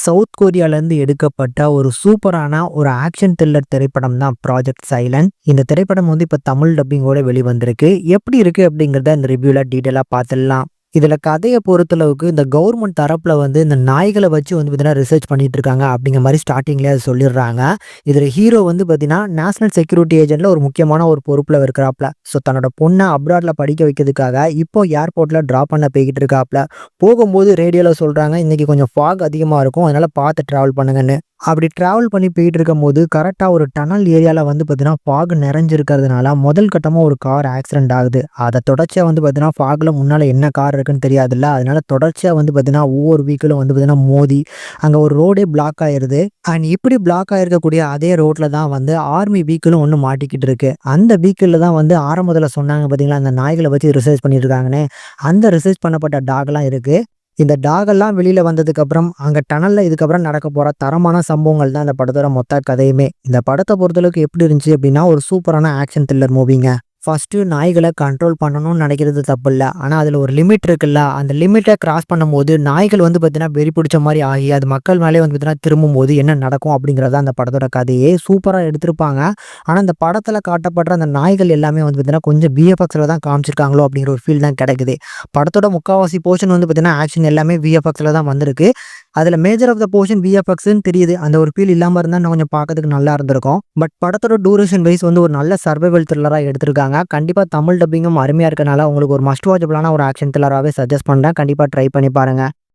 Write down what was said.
South கொரியாலேருந்து எடுக்கப்பட்ட ஒரு சூப்பரான ஒரு ஆக்ஷன் த்ரில்லர் திரைப்படம் தான் ப்ராஜெக்ட் சைலண்ட். இந்த திரைப்படம் வந்து இப்போ தமிழ் டப்பிங்கோட வெளிவந்திருக்கு. எப்படி இருக்கு அப்படிங்கிறத இந்த ரிவ்யூல டீட்டெயிலாக பார்த்துடலாம். இதுல கதைய பொறுத்தளவுக்கு இந்த கவர்மெண்ட் தரப்புல வந்து இந்த நாய்கள வச்சு வந்து பார்த்தீங்கன்னா ரிசர்ச் பண்ணிட்டு இருக்காங்க அப்படிங்கிற மாரி ஸ்டார்ட்டிங்லயே அது சொல்லிடுறாங்க. இதுல ஹீரோ வந்து பார்த்தீங்கன்னா நேஷனல் செக்யூரிட்டி ஏஜென்ட்ல ஒரு முக்கியமான ஒரு பொறுப்புல இருக்கிறாப்ல. ஸோ தன்னோட பொண்ண அப்ராட்ல படிக்க வைக்கிறதுக்காக இப்போ ஏர்போர்ட்ல டிராப் பண்ண போய்கிட்டு இருக்காப்ல. போகும்போது ரேடியோல சொல்றாங்க, இன்னைக்கு கொஞ்சம் ஃபாக் அதிகமா இருக்கும். அதனால பார்த்து டிராவல் பண்ணுங்கன்னு. அப்படி டிராவல் பண்ணி போயிட்டு இருக்கும்போது கரெக்டா ஒரு டனல் ஏரியால வந்து பார்த்தீங்கன்னா ஃபாக் நிறைஞ்சிருக்கிறதுனால முதல் கட்டமா ஒரு கார் ஆக்சிடென்ட் ஆகுது. அத தொடர்ச்சியா வந்து பார்த்தீங்கன்னா ஃபாக்ல முன்னால என்ன கார் இருக்குன்னு தெரியாதுல்ல. அதனால தொடர்ச்சியா வந்து பார்த்தீங்கன்னா ஒவ்வொரு வெஹிக்கிளும் வந்து பார்த்தீங்கன்னா மோதி அங்க ஒரு ரோடே பிளாக் ஆயிருது. அண்ட் இப்படி பிளாக் ஆயிருக்கக்கூடிய அதே ரோட்ல தான் வந்து ஆர்மி வெஹிக்கிளும் ஒண்ணு மாட்டிக்கிட்டு இருக்கு. அந்த வெஹிக்கிள்ல தான் வந்து ஆரம்பத்துல சொன்னாங்க பார்த்தீங்களா, அந்த நாய்கள வச்சு ரிசர்ச் பண்ணிட்டு இருக்காங்கன்னு. அந்த ரிசர்ச் பண்ணப்பட்ட டாக்லாம் இருக்கு. இந்த டாகெல்லாம் வெளியில வந்ததுக்கப்புறம், அங்க டனல்ல இதுக்கப்புறம் நடக்க போற தரமான சம்பவங்கள் தான் இந்த படத்தோட மொத்த கதையுமே. இந்த படத்த பொறுத்தளவுக்கு எப்படி இருந்துச்சு அப்படின்னா, ஒரு சூப்பரான ஆக்ஷன் த்ரில்லர் மூவிங்க. ஃபர்ஸ்ட்டு நாய்கள கண்ட்ரோல் பண்ணணும்னு நெனைக்கிறது தப்பில்ல. ஆனா அதுல ஒரு லிமிட் இருக்குல்ல. அந்த லிமிட்ட கிராஸ் பண்ணும்போது நாய்கள் வந்து பார்த்தீங்கன்னா, வெறி பிடிச்ச மாரி ஆகி, அது மக்கள் மேலயே வந்து பார்த்தீங்கன்னா திரும்பும்போது என்ன நடக்கும் அப்படிங்கிறது தான் அந்த படத்தோட கதையே. சூப்பரா எடுத்திருப்பாங்க. ஆனா இந்த படத்துல காட்டப்படுற அந்த நாய்கள் எல்லாமே வந்து பார்த்தீங்கன்னா, கொஞ்சம் விஎஃப்எக்ஸ்ல தான் காமிச்சிருக்காங்களோ அப்படிங்கிற ஒரு ஃபீல் தான் கிடைக்குது. படத்தோட முக்காவாசி போர்ஷன் வந்து பார்த்தீங்கன்னா, ஆக்ஷன் எல்லாமே விஎஃப்எக்ஸ்ல தான் வந்திருக்கு. அதுல மேஜர் ஆஃப் த போர்ஷன் விஎஃப்எக்ஸ்ன்னு தெரியுது. அந்த ஒரு ஃபீல் இல்லாம இருந்தா இன்னும் கொஞ்சம் பார்க்கறதுக்கு நல்லா இருந்திருக்கும். பட் படத்தோட டூரேஷன் வைஸ் வந்து ஒரு நல்ல சர்வைவல் த்ரில்லரா எடுத்திருக்காங்க. கண்டிப்பா தமிழ் டப்பிங்கும் அருமையா இருக்கனால உங்களுக்கு ஒரு மஸ்ட் வாட்சபிளான ஒரு ஆக்ஷன் த்ரில்லராவே சஜெஸ்ட் பண்றேன். கண்டிப்பா ட்ரை பண்ணி பாருங்க.